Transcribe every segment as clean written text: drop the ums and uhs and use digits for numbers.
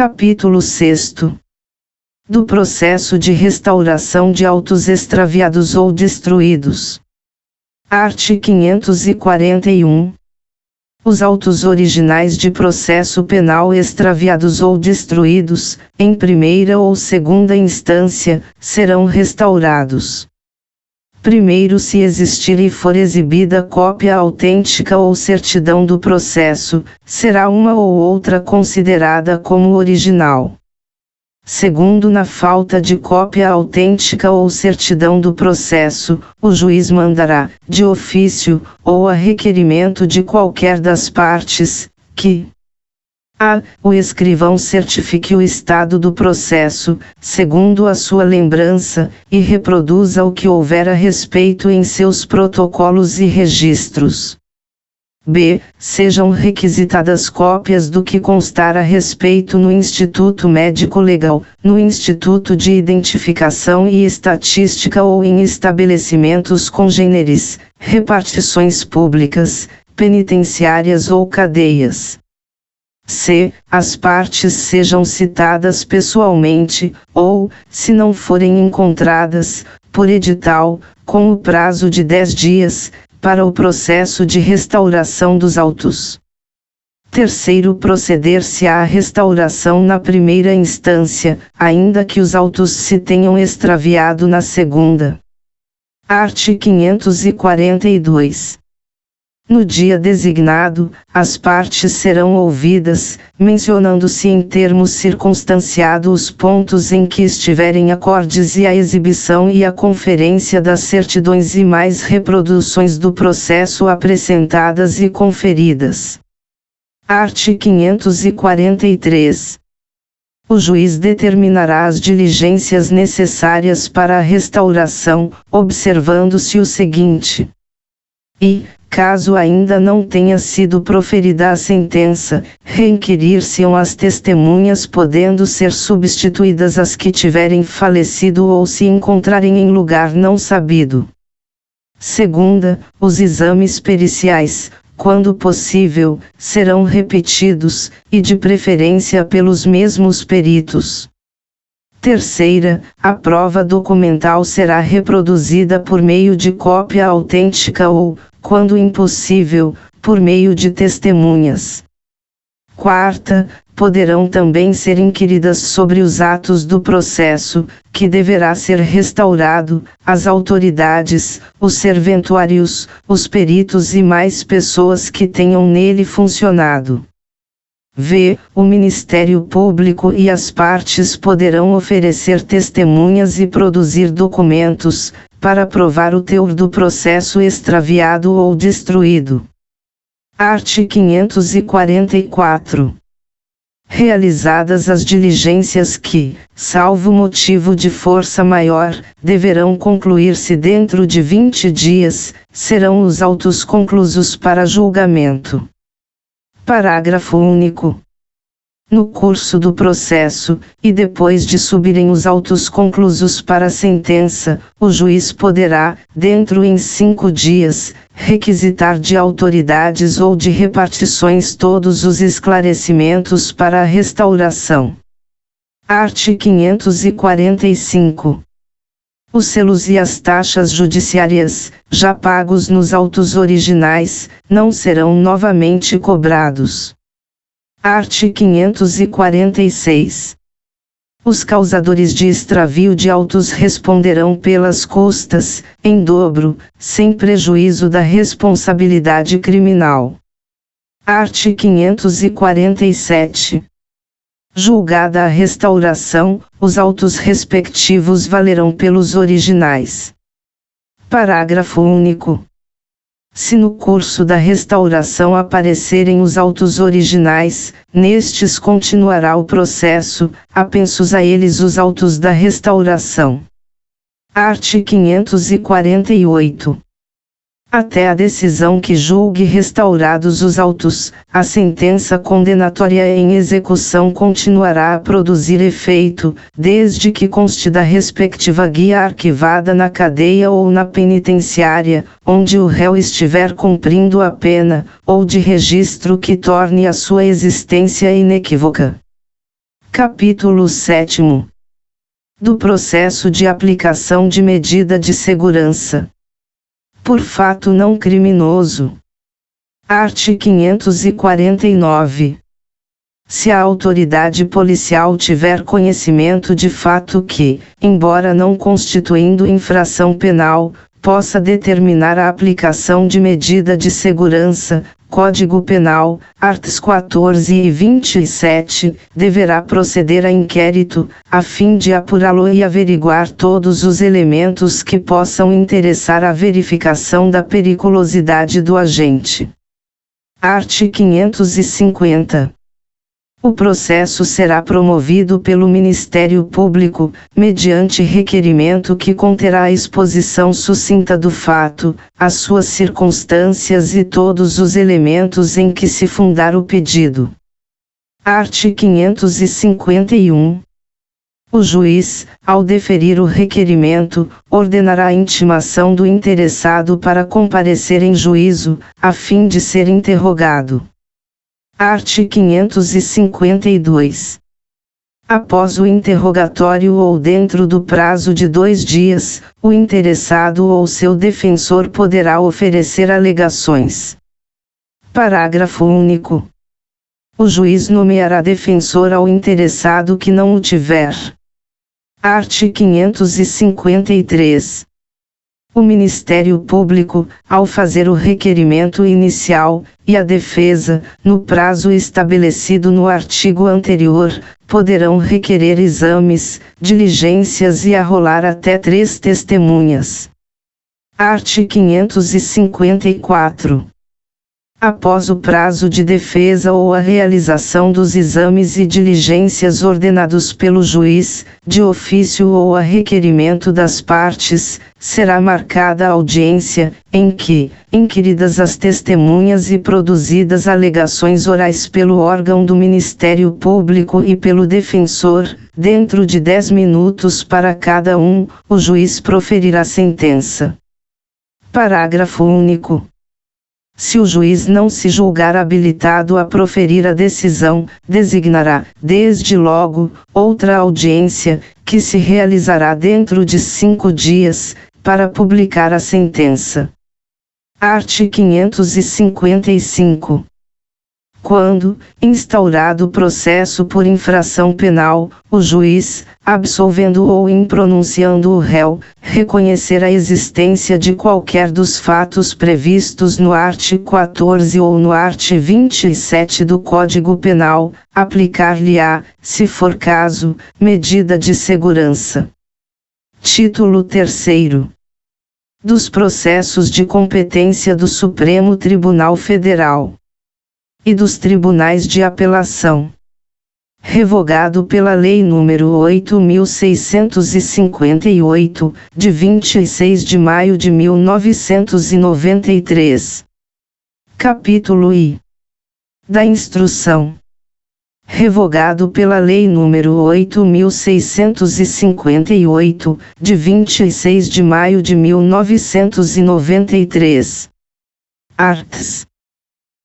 Capítulo 6. Do processo de restauração de autos extraviados ou destruídos. Art. 541. Os autos originais de processo penal extraviados ou destruídos, em primeira ou segunda instância, serão restaurados. Primeiro, se existir e for exibida cópia autêntica ou certidão do processo, será uma ou outra considerada como original. Segundo, na falta de cópia autêntica ou certidão do processo, o juiz mandará, de ofício, ou a requerimento de qualquer das partes, que a. O escrivão certifique o estado do processo, segundo a sua lembrança, e reproduza o que houver a respeito em seus protocolos e registros. B. Sejam requisitadas cópias do que constar a respeito no Instituto Médico Legal, no Instituto de Identificação e Estatística ou em estabelecimentos congêneres, repartições públicas, penitenciárias ou cadeias. C. As partes sejam citadas pessoalmente, ou, se não forem encontradas, por edital, com o prazo de 10 dias, para o processo de restauração dos autos. Terceiro, proceder-se à restauração na primeira instância, ainda que os autos se tenham extraviado na segunda. Art. 542. No dia designado, as partes serão ouvidas, mencionando-se em termos circunstanciados os pontos em que estiverem acordes e a exibição e a conferência das certidões e mais reproduções do processo apresentadas e conferidas. Art. 543. O juiz determinará as diligências necessárias para a restauração, observando-se o seguinte. E, caso ainda não tenha sido proferida a sentença, reinquirir-se-ão as testemunhas, podendo ser substituídas as que tiverem falecido ou se encontrarem em lugar não sabido. Segunda, os exames periciais, quando possível, serão repetidos, e de preferência pelos mesmos peritos. Terceira, a prova documental será reproduzida por meio de cópia autêntica ou, quando impossível, por meio de testemunhas. Quarta, poderão também ser inquiridas sobre os atos do processo, que deverá ser restaurado, as autoridades, os serventuários, os peritos e mais pessoas que tenham nele funcionado. V. O Ministério Público e as partes poderão oferecer testemunhas e produzir documentos, para provar o teor do processo extraviado ou destruído. Art. 544. Realizadas as diligências que, salvo motivo de força maior, deverão concluir-se dentro de 20 dias, serão os autos conclusos para julgamento. Parágrafo único. No curso do processo, e depois de subirem os autos conclusos para a sentença, o juiz poderá, dentro em 5 dias, requisitar de autoridades ou de repartições todos os esclarecimentos para a restauração. Art. 545. Os selos e as taxas judiciárias, já pagos nos autos originais, não serão novamente cobrados. Art. 546. Os causadores de extravio de autos responderão pelas custas, em dobro, sem prejuízo da responsabilidade criminal. Art. 547. Julgada a restauração, os autos respectivos valerão pelos originais. Parágrafo único. Se no curso da restauração aparecerem os autos originais, nestes continuará o processo, apensos a eles os autos da restauração. Art. 548. Até a decisão que julgue restaurados os autos, a sentença condenatória em execução continuará a produzir efeito, desde que conste da respectiva guia arquivada na cadeia ou na penitenciária, onde o réu estiver cumprindo a pena, ou de registro que torne a sua existência inequívoca. Capítulo 7. Do processo de aplicação de medida de segurança. Por fato não criminoso. Art. 549. Se a autoridade policial tiver conhecimento de fato que, embora não constituindo infração penal, possa determinar a aplicação de medida de segurança, Código Penal, arts. 14 e 27, deverá proceder a inquérito, a fim de apurá-lo e averiguar todos os elementos que possam interessar a verificação da periculosidade do agente. Art. 550. O processo será promovido pelo Ministério Público, mediante requerimento que conterá a exposição sucinta do fato, as suas circunstâncias e todos os elementos em que se fundar o pedido. Art. 551. O juiz, ao deferir o requerimento, ordenará a intimação do interessado para comparecer em juízo, a fim de ser interrogado. Art. 552. Após o interrogatório ou dentro do prazo de 2 dias, o interessado ou seu defensor poderá oferecer alegações. Parágrafo único. O juiz nomeará defensor ao interessado que não o tiver. Art. 553. O Ministério Público, ao fazer o requerimento inicial, e a defesa, no prazo estabelecido no artigo anterior, poderão requerer exames, diligências e arrolar até 3 testemunhas. Art. 554. Após o prazo de defesa ou a realização dos exames e diligências ordenados pelo juiz, de ofício ou a requerimento das partes, será marcada a audiência, em que, inquiridas as testemunhas e produzidas alegações orais pelo órgão do Ministério Público e pelo defensor, dentro de 10 minutos para cada um, o juiz proferirá sentença. Parágrafo único. Se o juiz não se julgar habilitado a proferir a decisão, designará, desde logo, outra audiência, que se realizará dentro de 5 dias, para publicar a sentença. Art. 555. Quando, instaurado o processo por infração penal, o juiz, absolvendo ou impronunciando o réu, reconhecer a existência de qualquer dos fatos previstos no art. 14 ou no art. 27 do Código Penal, aplicar-lhe-á, se for caso, medida de segurança. Título 3º. Dos processos de competência do Supremo Tribunal Federal e dos Tribunais de Apelação. Revogado pela Lei nº 8.658, de 26 de maio de 1993. Capítulo I. Da Instrução. Revogado pela Lei nº 8.658, de 26 de maio de 1993. Arts.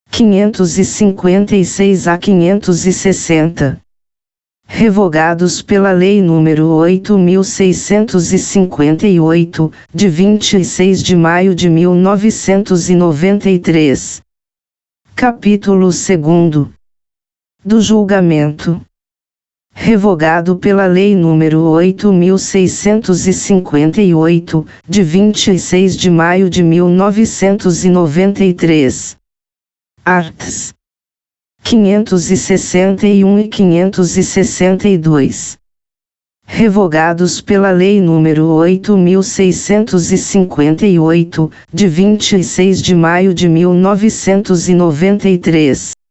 556 a 560. Revogados pela Lei nº 8.658, de 26 de maio de 1993. Capítulo 2. Do julgamento. Revogado pela Lei nº 8.658, de 26 de maio de 1993. Arts. 561 e 562. Revogados pela Lei nº 8.658, de 26 de maio de 1993.